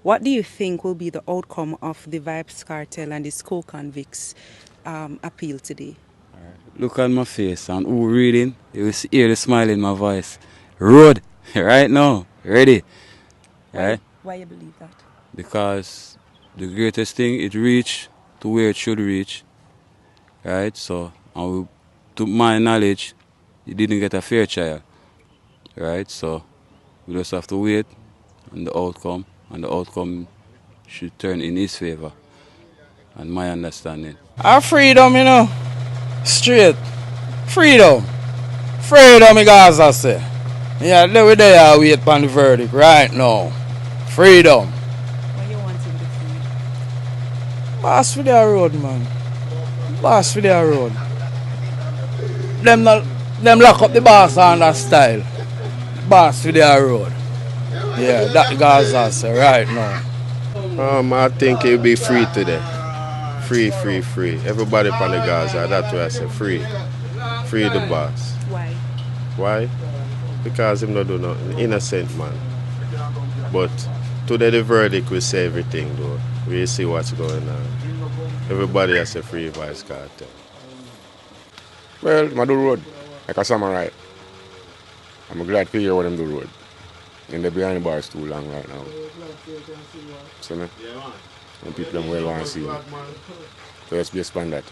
What do you think will be the outcome of the Vybz Kartel and his co-convicts appeal today? Look at my face and who reading, you will hear the smile in my voice. Road, right now, ready. Right? Why you believe that? Because the greatest thing, it reached to where it should reach. Right? So, to my knowledge, he didn't get a fair trial. Right? So, we just have to wait on the outcome, and the outcome should turn in his favor, and my understanding. Our freedom, straight. Freedom. Freedom, in Gaza say. Yeah, we there wait for the verdict right now. Freedom. What you wanting the freedom? Boss for their road, man. Boss for their road. Them lock up the boss on that style. Boss for their road. Yeah, that Gaza say right now. I think it'll be free today. Free. Everybody from the Gaza, that's why I say free. Free the boss. Why? Why? Because him not do nothing. Innocent man. But today the verdict will say everything though. We see what's going on. Everybody has a free Vybz Kartel. Well, I do road like a samurai. I'm glad to hear what them do road. And they're behind the bars too long right now. See me? And people them well want to see me. So let's be expand that.